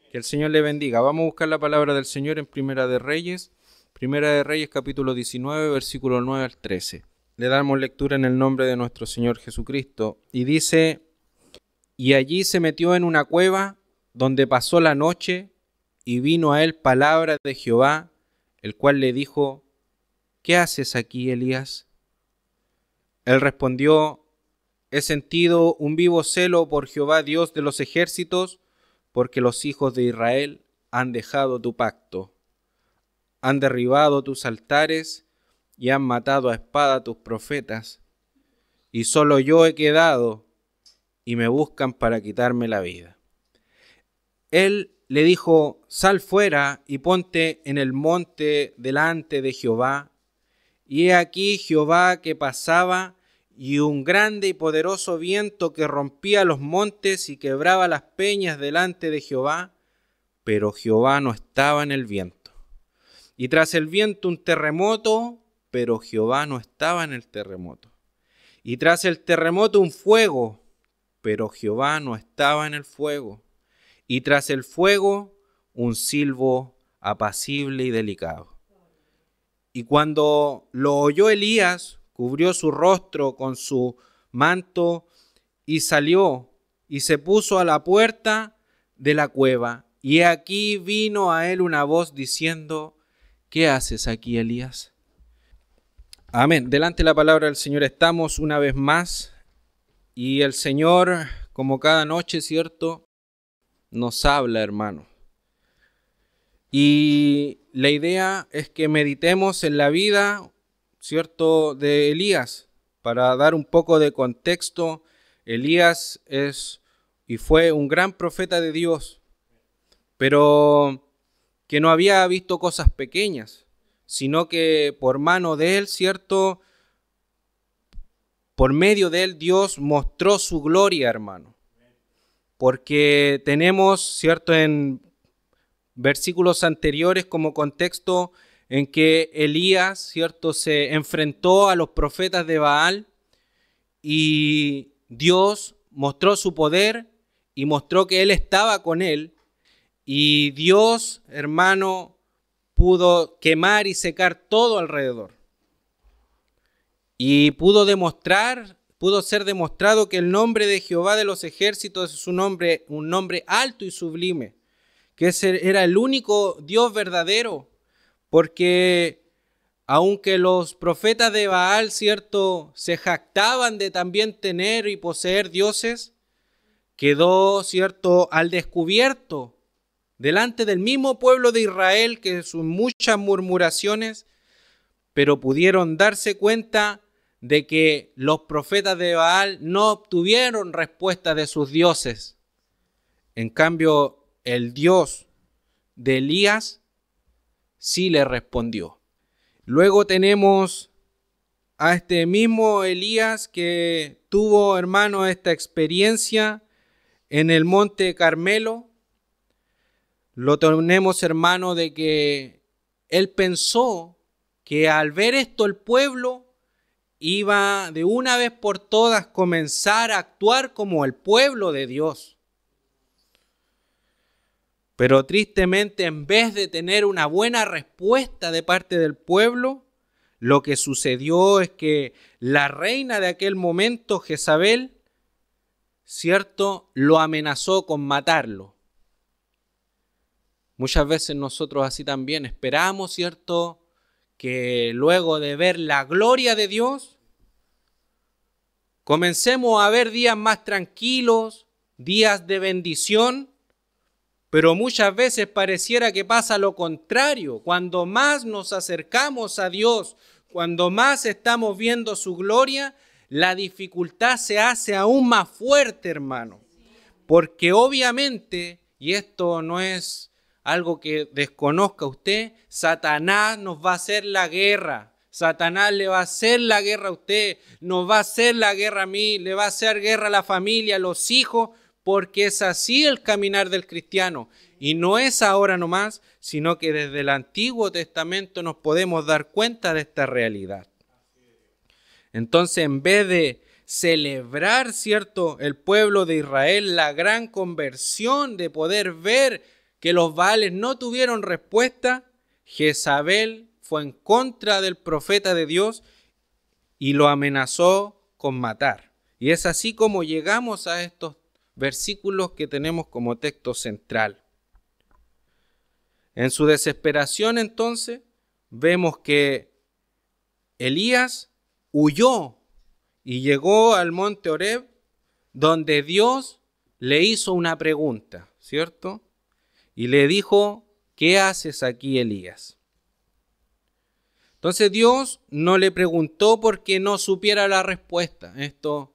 Que el Señor le bendiga. Vamos a buscar la palabra del Señor en Primera de Reyes capítulo 19, versículo 9 al 13. Le damos lectura en el nombre de nuestro Señor Jesucristo. Y dice: y allí se metió en una cueva donde pasó la noche, y vino a él palabra de Jehová, el cual le dijo: ¿qué haces aquí, Elías? Él respondió: he sentido un vivo celo por Jehová, Dios de los ejércitos, porque los hijos de Israel han dejado tu pacto, han derribado tus altares y han matado a espada a tus profetas, y solo yo he quedado, y me buscan para quitarme la vida. Él le dijo: sal fuera y ponte en el monte delante de Jehová. Y he aquí Jehová que pasaba, y un grande y poderoso viento que rompía los montes y quebraba las peñas delante de Jehová, pero Jehová no estaba en el viento. Y tras el viento un terremoto, pero Jehová no estaba en el terremoto. Y tras el terremoto un fuego, pero Jehová no estaba en el fuego. Y tras el fuego un silbo apacible y delicado. Y cuando lo oyó Elías, cubrió su rostro con su manto y salió y se puso a la puerta de la cueva. Y aquí vino a él una voz diciendo: ¿qué haces aquí, Elías? Amén. Delante de la palabra del Señor estamos una vez más, y el Señor, como cada noche, ¿cierto?, nos habla, hermano. Y la idea es que meditemos en la vida, ¿cierto?, de Elías. Para dar un poco de contexto, Elías es y fue un gran profeta de Dios, pero que no había visto cosas pequeñas, sino que por mano de él, ¿cierto?, por medio de él Dios mostró su gloria, hermano. Porque tenemos, ¿cierto?, en versículos anteriores como contexto en que Elías, ¿cierto?, se enfrentó a los profetas de Baal y Dios mostró su poder y mostró que él estaba con él, y Dios, hermano, pudo quemar y secar todo alrededor. Y pudo ser demostrado que el nombre de Jehová de los ejércitos es un nombre alto y sublime, que ese era el único Dios verdadero, porque aunque los profetas de Baal, ¿cierto?, se jactaban de también tener y poseer dioses, quedó, ¿cierto?, al descubierto delante del mismo pueblo de Israel, que sus muchas murmuraciones, pero pudieron darse cuenta de que los profetas de Baal no obtuvieron respuesta de sus dioses. En cambio, el Dios de Elías sí le respondió. Luego tenemos a este mismo Elías que tuvo, hermano, esta experiencia en el monte Carmelo. Lo tenemos, hermano, de que él pensó que al ver esto el pueblo iba de una vez por todas comenzar a actuar como el pueblo de Dios. Pero tristemente, en vez de tener una buena respuesta de parte del pueblo, lo que sucedió es que la reina de aquel momento, Jezabel, ¿cierto?, lo amenazó con matarlo. Muchas veces nosotros así también esperamos, ¿cierto?, que luego de ver la gloria de Dios, comencemos a ver días más tranquilos, días de bendición, pero muchas veces pareciera que pasa lo contrario. Cuando más nos acercamos a Dios, cuando más estamos viendo su gloria, la dificultad se hace aún más fuerte, hermano. Porque obviamente, y esto no es algo que desconozca usted, Satanás nos va a hacer la guerra. Satanás le va a hacer la guerra a usted, nos va a hacer la guerra a mí, le va a hacer guerra a la familia, a los hijos, porque es así el caminar del cristiano. Y no es ahora nomás, sino que desde el Antiguo Testamento nos podemos dar cuenta de esta realidad. Entonces, en vez de celebrar, ¿cierto?, el pueblo de Israel, la gran conversión de poder ver que los Baales no tuvieron respuesta, Jezabel fue en contra del profeta de Dios y lo amenazó con matar. Y es así como llegamos a estos versículos que tenemos como texto central. En su desesperación, entonces, vemos que Elías huyó y llegó al monte Horeb, donde Dios le hizo una pregunta, ¿cierto? Y le dijo, ¿qué haces aquí, Elías? Entonces Dios no le preguntó porque no supiera la respuesta. Esto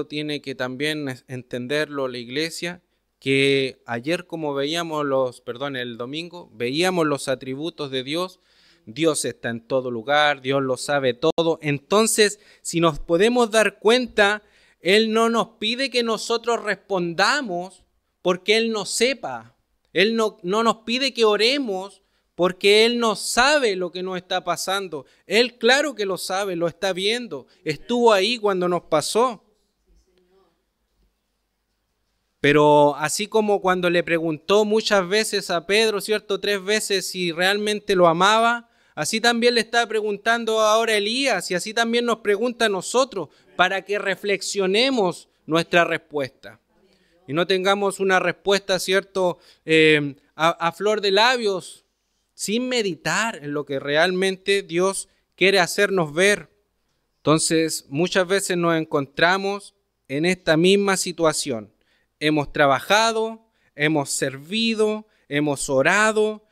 tiene que también entenderlo la iglesia, que ayer como el domingo, veíamos los atributos de Dios. Dios está en todo lugar, Dios lo sabe todo. Entonces, si nos podemos dar cuenta, Él no nos pide que nosotros respondamos porque Él no sepa. Él no nos pide que oremos porque Él no sabe lo que nos está pasando. Él claro que lo sabe, lo está viendo. Estuvo ahí cuando nos pasó. Pero así como cuando le preguntó muchas veces a Pedro, ¿cierto? 3 veces si realmente lo amaba, así también le está preguntando ahora a Elías y así también nos pregunta a nosotros para que reflexionemos nuestra respuesta. Y no tengamos una respuesta, ¿cierto? A flor de labios, sin meditar en lo que realmente Dios quiere hacernos ver. Entonces, muchas veces nos encontramos en esta misma situación. Hemos trabajado, hemos servido, hemos orado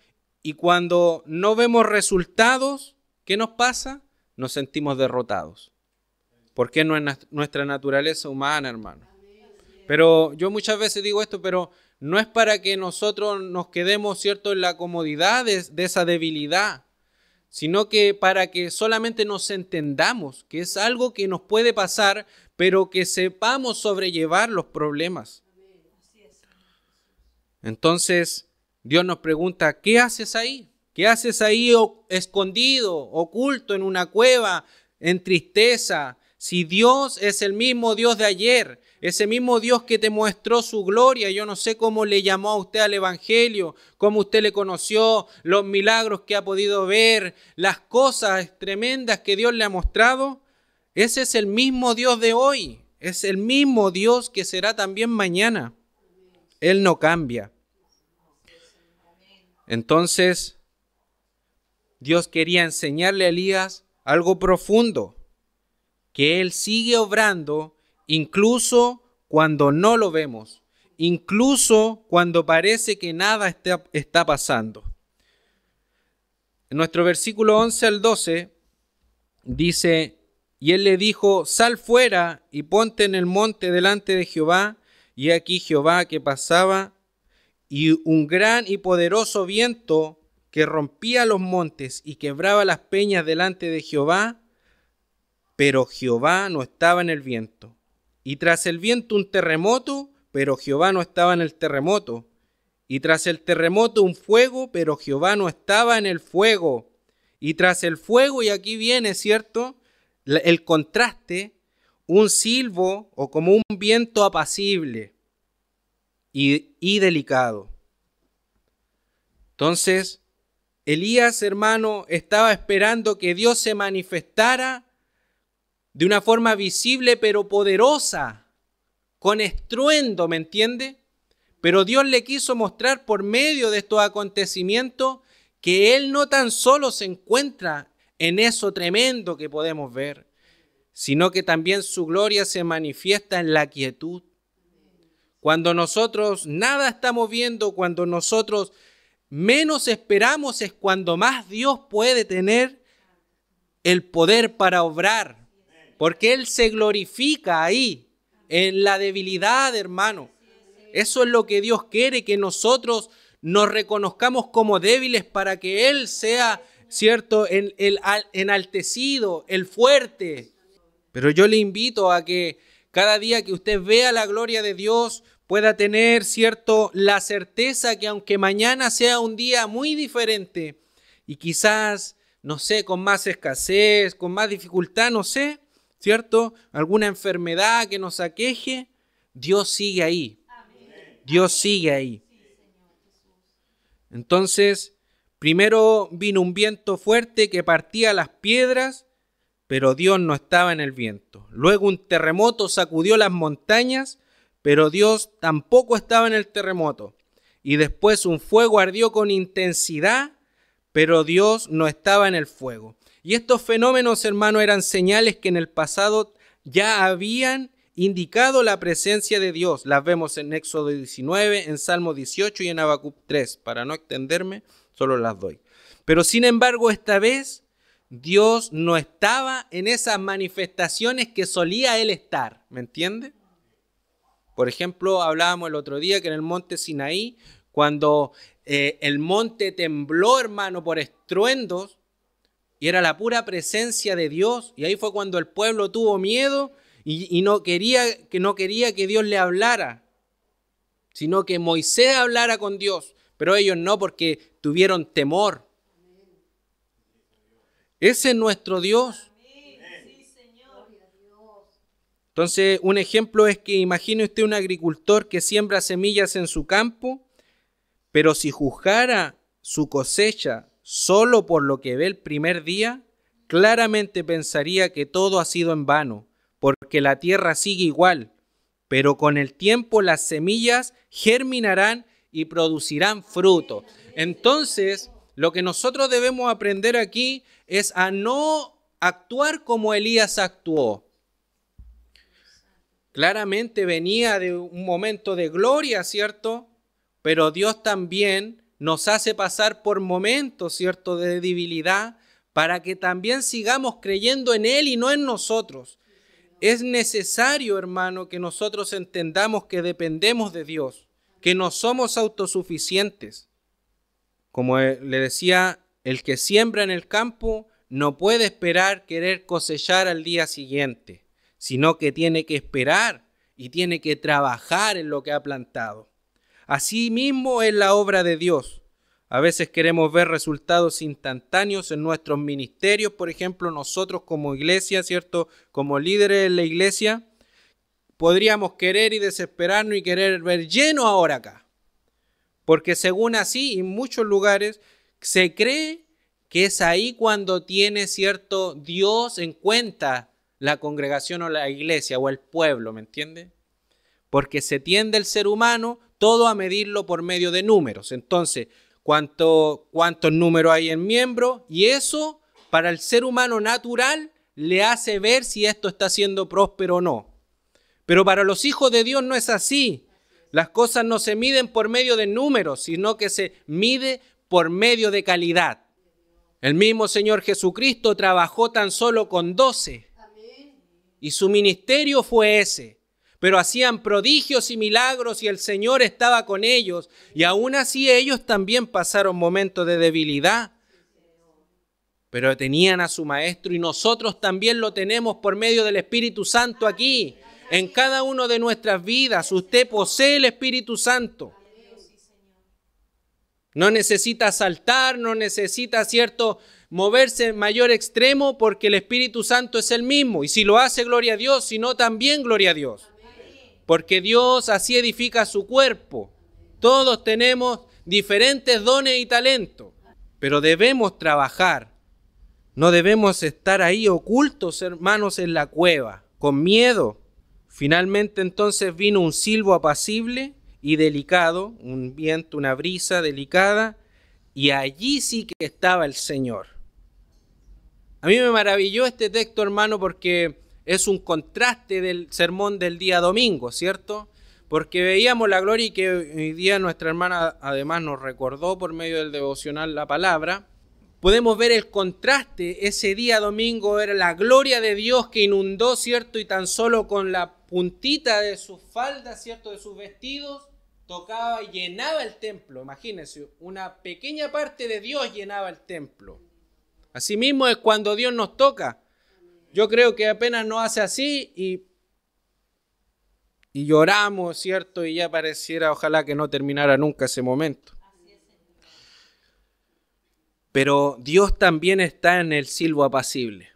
y cuando no vemos resultados, ¿qué nos pasa? Nos sentimos derrotados. Porque no es nuestra naturaleza humana, hermano. Pero yo muchas veces digo esto, pero no es para que nosotros nos quedemos, ¿cierto?, en la comodidad de esa debilidad, sino que para que solamente nos entendamos que es algo que nos puede pasar, pero que sepamos sobrellevar los problemas. Entonces, Dios nos pregunta, ¿qué haces ahí? ¿Qué haces ahí escondido, oculto en una cueva, en tristeza? Si Dios es el mismo Dios de ayer, ese mismo Dios que te mostró su gloria, yo no sé cómo le llamó a usted al Evangelio, cómo usted le conoció, los milagros que ha podido ver, las cosas tremendas que Dios le ha mostrado, ese es el mismo Dios de hoy, es el mismo Dios que será también mañana. Él no cambia. Entonces, Dios quería enseñarle a Elías algo profundo, que Él sigue obrando incluso cuando no lo vemos, incluso cuando parece que nada está pasando. En nuestro versículo 11 al 12 dice, y Él le dijo, sal fuera y ponte en el monte delante de Jehová. Y aquí Jehová que pasaba, y un gran y poderoso viento que rompía los montes y quebraba las peñas delante de Jehová, pero Jehová no estaba en el viento. Y tras el viento un terremoto, pero Jehová no estaba en el terremoto. Y tras el terremoto un fuego, pero Jehová no estaba en el fuego. Y tras el fuego, y aquí viene, ¿cierto?, el contraste, un silbo o como un viento apacible y delicado. Entonces, Elías, hermano, estaba esperando que Dios se manifestara de una forma visible pero poderosa, con estruendo, ¿me entiende? Pero Dios le quiso mostrar por medio de estos acontecimientos que Él no tan solo se encuentra en eso tremendo que podemos ver, sino que también su gloria se manifiesta en la quietud. Cuando nosotros nada estamos viendo, cuando nosotros menos esperamos, es cuando más Dios puede tener el poder para obrar, porque Él se glorifica ahí, en la debilidad, hermano. Eso es lo que Dios quiere, que nosotros nos reconozcamos como débiles para que Él sea, ¿cierto?, el enaltecido, el fuerte. Pero yo le invito a que cada día que usted vea la gloria de Dios pueda tener, ¿cierto?, la certeza que aunque mañana sea un día muy diferente y quizás, no sé, con más escasez, con más dificultad, no sé, ¿cierto?, alguna enfermedad que nos aqueje, Dios sigue ahí. Dios sigue ahí. Entonces, primero vino un viento fuerte que partía las piedras, pero Dios no estaba en el viento. Luego un terremoto sacudió las montañas, pero Dios tampoco estaba en el terremoto. Y después un fuego ardió con intensidad, pero Dios no estaba en el fuego. Y estos fenómenos, hermanos, eran señales que en el pasado ya habían indicado la presencia de Dios. Las vemos en Éxodo 19, en Salmo 18 y en Habacuc 3. Para no extenderme, solo las doy. Pero sin embargo, esta vez Dios no estaba en esas manifestaciones que solía Él estar. ¿Me entiende? Por ejemplo, hablábamos el otro día que en el monte Sinaí, cuando el monte tembló, hermano, por estruendos, y era la pura presencia de Dios, y ahí fue cuando el pueblo tuvo miedo y no quería que Dios le hablara, sino que Moisés hablara con Dios, pero ellos no, porque tuvieron temor. Ese es nuestro Dios. Entonces, un ejemplo es que imagine usted un agricultor que siembra semillas en su campo, pero si juzgara su cosecha solo por lo que ve el primer día, claramente pensaría que todo ha sido en vano, porque la tierra sigue igual, pero con el tiempo las semillas germinarán y producirán fruto. Entonces, lo que nosotros debemos aprender aquí es a no actuar como Elías actuó. Claramente venía de un momento de gloria, ¿cierto? Pero Dios también nos hace pasar por momentos, ¿cierto?, de debilidad para que también sigamos creyendo en Él y no en nosotros. Es necesario, hermano, que nosotros entendamos que dependemos de Dios, que no somos autosuficientes. Como le decía, el que siembra en el campo no puede esperar querer cosechar al día siguiente, sino que tiene que esperar y tiene que trabajar en lo que ha plantado. Así mismo es la obra de Dios. A veces queremos ver resultados instantáneos en nuestros ministerios, por ejemplo, nosotros como iglesia, ¿cierto? Como líderes en la iglesia, podríamos querer y desesperarnos y querer ver lleno ahora acá. Porque según así, en muchos lugares se cree que es ahí cuando tiene, ¿cierto?, Dios en cuenta la congregación o la iglesia o el pueblo, ¿me entiende? Porque se tiende el ser humano todo a medirlo por medio de números. Entonces, ¿cuántos números hay en miembros? Y eso, para el ser humano natural, le hace ver si esto está siendo próspero o no. Pero para los hijos de Dios no es así. Las cosas no se miden por medio de números, sino que se mide por medio de calidad. El mismo Señor Jesucristo trabajó tan solo con 12. Y su ministerio fue ese. Pero hacían prodigios y milagros y el Señor estaba con ellos. Y aún así ellos también pasaron momentos de debilidad. Pero tenían a su Maestro y nosotros también lo tenemos por medio del Espíritu Santo aquí. En cada una de nuestras vidas usted posee el Espíritu Santo. No necesita saltar, no necesita, ¿cierto?, moverse en mayor extremo porque el Espíritu Santo es el mismo. Y si lo hace, gloria a Dios, si no, también gloria a Dios. Porque Dios así edifica su cuerpo. Todos tenemos diferentes dones y talentos, pero debemos trabajar. No debemos estar ahí ocultos, hermanos, en la cueva, con miedo. Finalmente entonces vino un silbo apacible y delicado, un viento, una brisa delicada, y allí sí que estaba el Señor. A mí me maravilló este texto, hermano, porque es un contraste del sermón del día domingo, ¿cierto? Porque veíamos la gloria y que hoy día nuestra hermana además nos recordó por medio del devocional la palabra. Podemos ver el contraste. Ese día domingo era la gloria de Dios que inundó, ¿cierto? Y tan solo con la puntita de sus faldas, ¿cierto?, de sus vestidos, tocaba y llenaba el templo. Imagínense, una pequeña parte de Dios llenaba el templo. Asimismo es cuando Dios nos toca. Yo creo que apenas nos hace así y lloramos, ¿cierto? Y ya pareciera, ojalá que no terminara nunca ese momento. Pero Dios también está en el silbo apacible.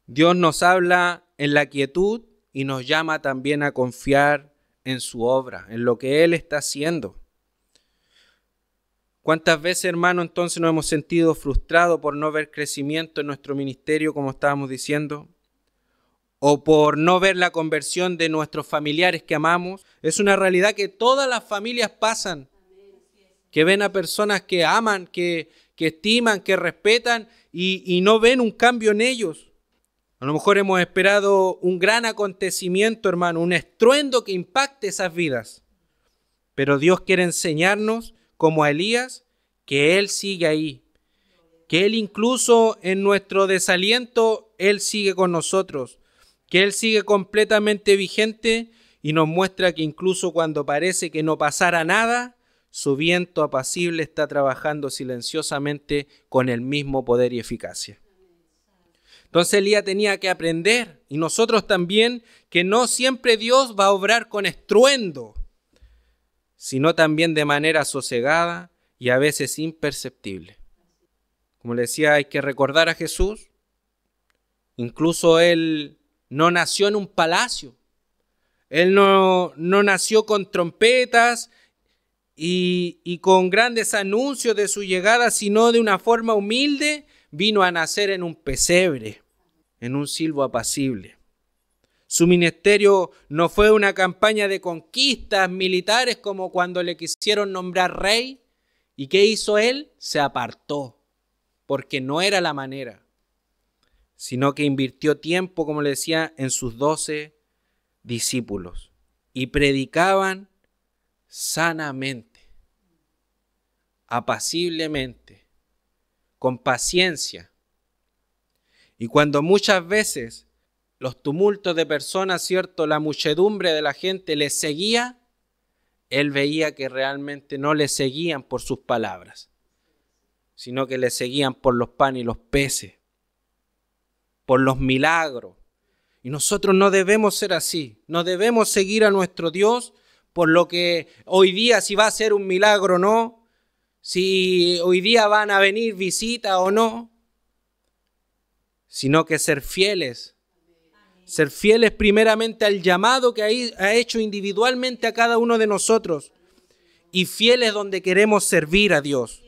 Dios nos habla en la quietud y nos llama también a confiar en su obra, en lo que Él está haciendo. ¿Cuántas veces, hermano, entonces nos hemos sentido frustrados por no ver crecimiento en nuestro ministerio, como estábamos diciendo? ¿O por no ver la conversión de nuestros familiares que amamos? Es una realidad que todas las familias pasan, que ven a personas que aman, que estiman, que respetan y no ven un cambio en ellos. A lo mejor hemos esperado un gran acontecimiento, hermano, un estruendo que impacte esas vidas. Pero Dios quiere enseñarnos, como a Elías, que Él sigue ahí, que Él incluso en nuestro desaliento, Él sigue con nosotros, que Él sigue completamente vigente y nos muestra que incluso cuando parece que no pasara nada, su viento apacible está trabajando silenciosamente con el mismo poder y eficacia. Entonces Elías tenía que aprender, y nosotros también, que no siempre Dios va a obrar con estruendo, sino también de manera sosegada y a veces imperceptible. Como le decía, hay que recordar a Jesús. Incluso Él no nació en un palacio. Él no nació con trompetas y con grandes anuncios de su llegada, sino de una forma humilde, vino a nacer en un pesebre, en un silbo apacible. Su ministerio no fue una campaña de conquistas militares como cuando le quisieron nombrar rey. ¿Y qué hizo él? Se apartó, porque no era la manera, sino que invirtió tiempo, como le decía, en sus 12 discípulos y predicaban sanamente, apaciblemente, con paciencia. Y cuando muchas veces los tumultos de personas, ¿cierto?, la muchedumbre de la gente les seguía, él veía que realmente no le seguían por sus palabras, sino que le seguían por los panes y los peces, por los milagros. Y nosotros no debemos ser así, no debemos seguir a nuestro Dios por lo que hoy día, si va a ser un milagro o no, si hoy día van a venir visitas o no, sino que ser fieles primeramente al llamado que ha hecho individualmente a cada uno de nosotros y fieles donde queremos servir a Dios.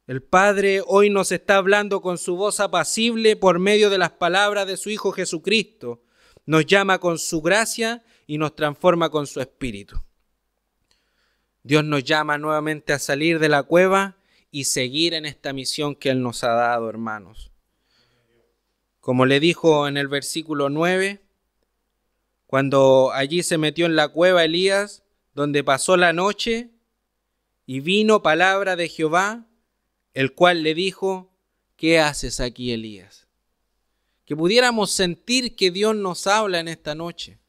El Padre hoy nos está hablando con su voz apacible por medio de las palabras de su Hijo Jesucristo. Nos llama con su gracia y nos transforma con su Espíritu. Dios nos llama nuevamente a salir de la cueva y seguir en esta misión que Él nos ha dado, hermanos. Como le dijo en el versículo 9, cuando allí se metió en la cueva Elías, donde pasó la noche, y vino palabra de Jehová, el cual le dijo, ¿qué haces aquí, Elías? Que pudiéramos sentir que Dios nos habla en esta noche,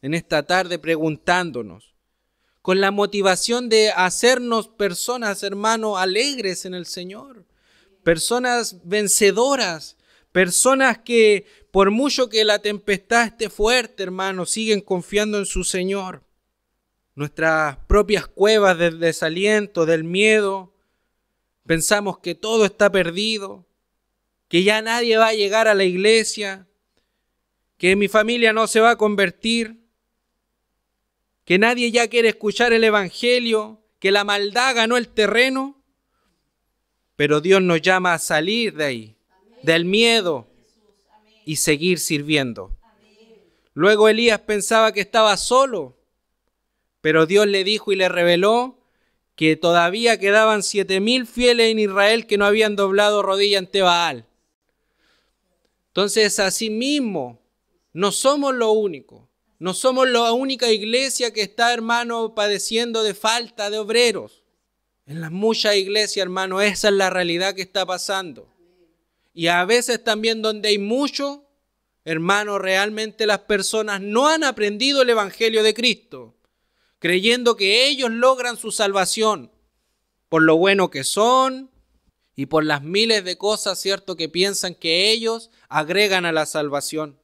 en esta tarde, preguntándonos, con la motivación de hacernos personas, hermanos, alegres en el Señor, personas vencedoras, personas que por mucho que la tempestad esté fuerte, hermanos, siguen confiando en su Señor. Nuestras propias cuevas del desaliento, del miedo, pensamos que todo está perdido, que ya nadie va a llegar a la iglesia, que mi familia no se va a convertir, que nadie ya quiere escuchar el evangelio, que la maldad ganó el terreno. Pero Dios nos llama a salir de ahí, del miedo, y seguir sirviendo. Luego Elías pensaba que estaba solo, pero Dios le dijo y le reveló que todavía quedaban 7,000 fieles en Israel que no habían doblado rodilla ante Baal. Entonces, así mismo, no somos lo único, no somos la única iglesia que está, hermano, padeciendo de falta de obreros. En las muchas iglesias, hermano, esa es la realidad que está pasando. Y a veces también donde hay mucho, hermano, realmente las personas no han aprendido el evangelio de Cristo, creyendo que ellos logran su salvación por lo bueno que son y por las miles de cosas, ¿cierto?, que piensan que ellos agregan a la salvación.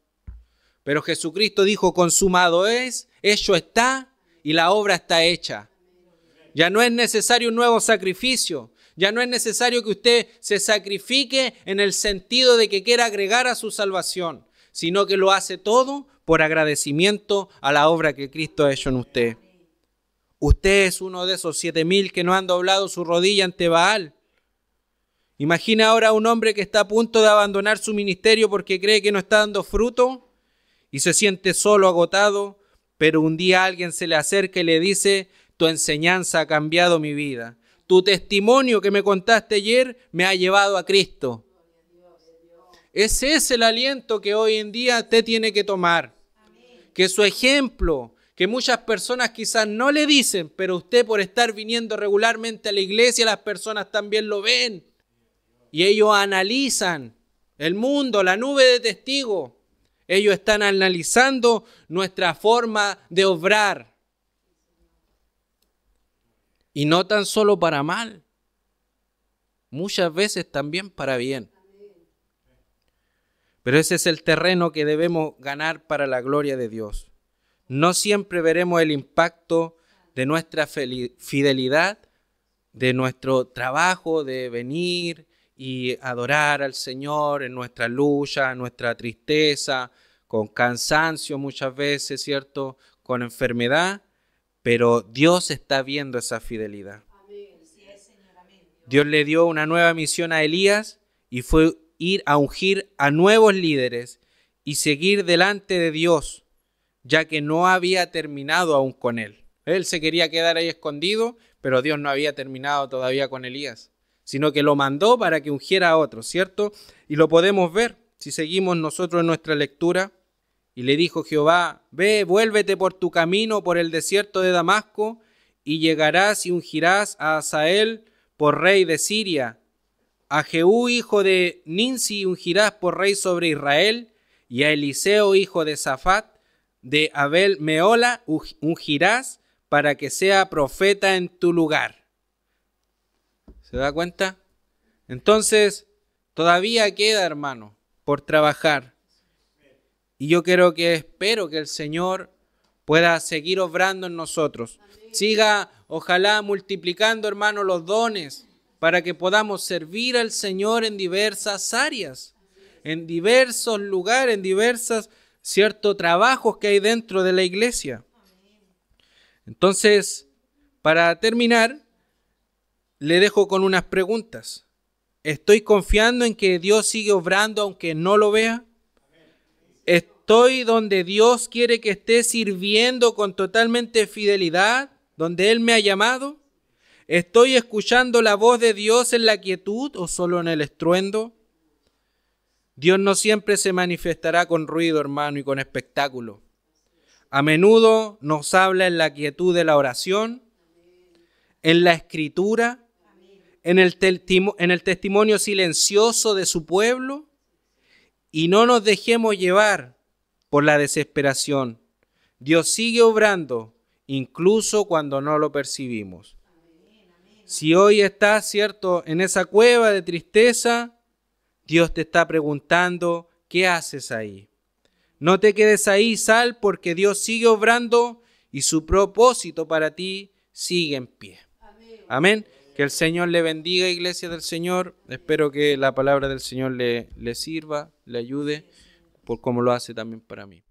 Pero Jesucristo dijo, consumado es, hecho está y la obra está hecha. Ya no es necesario un nuevo sacrificio. Ya no es necesario que usted se sacrifique en el sentido de que quiera agregar a su salvación, sino que lo hace todo por agradecimiento a la obra que Cristo ha hecho en usted. Usted es uno de esos 7.000 que no han doblado su rodilla ante Baal. Imagina ahora a un hombre que está a punto de abandonar su ministerio porque cree que no está dando fruto y se siente solo, agotado, pero un día alguien se le acerca y le dice: tu enseñanza ha cambiado mi vida. Tu testimonio que me contaste ayer me ha llevado a Cristo. Ese es el aliento que hoy en día usted tiene que tomar. Que su ejemplo, que muchas personas quizás no le dicen, pero usted por estar viniendo regularmente a la iglesia, las personas también lo ven. Y ellos analizan el mundo, la nube de testigos. Ellos están analizando nuestra forma de obrar. Y no tan solo para mal, muchas veces también para bien. Pero ese es el terreno que debemos ganar para la gloria de Dios. No siempre veremos el impacto de nuestra fidelidad, de nuestro trabajo, de venir y adorar al Señor en nuestra lucha, en nuestra tristeza, con cansancio muchas veces, ¿cierto? Con enfermedad, pero Dios está viendo esa fidelidad. Dios le dio una nueva misión a Elías y fue ir a ungir a nuevos líderes y seguir delante de Dios, ya que no había terminado aún con él. Él se quería quedar ahí escondido, pero Dios no había terminado todavía con Elías, sino que lo mandó para que ungiera a otros, ¿cierto? Y lo podemos ver si seguimos nosotros en nuestra lectura. Y le dijo Jehová: ve, vuélvete por tu camino por el desierto de Damasco, y llegarás y ungirás a Hazael por rey de Siria. A Jehú, hijo de Ninsi, ungirás por rey sobre Israel, y a Eliseo, hijo de Safat, de Abel Meola, ungirás para que sea profeta en tu lugar. ¿Se da cuenta? Entonces, todavía queda, hermano, por trabajar. Y yo espero que el Señor pueda seguir obrando en nosotros. Siga, ojalá, multiplicando, hermano, los dones para que podamos servir al Señor en diversas áreas, en diversos lugares, en diversos, ciertos trabajos que hay dentro de la iglesia. Entonces, para terminar, le dejo con unas preguntas. ¿Estoy confiando en que Dios sigue obrando aunque no lo vea? ¿Estoy donde Dios quiere que esté sirviendo con totalmente fidelidad, donde Él me ha llamado? ¿Estoy escuchando la voz de Dios en la quietud o solo en el estruendo? Dios no siempre se manifestará con ruido, hermano, y con espectáculo. A menudo nos habla en la quietud de la oración, en la escritura, en el testimonio silencioso de su pueblo, y no nos dejemos llevar por la desesperación. Dios sigue obrando, incluso cuando no lo percibimos. Si hoy estás, ¿cierto?, en esa cueva de tristeza, Dios te está preguntando: ¿qué haces ahí? No te quedes ahí, sal, porque Dios sigue obrando y su propósito para ti sigue en pie. Amén. Que el Señor le bendiga, iglesia del Señor. Espero que la palabra del Señor le sirva, le ayude, por como lo hace también para mí.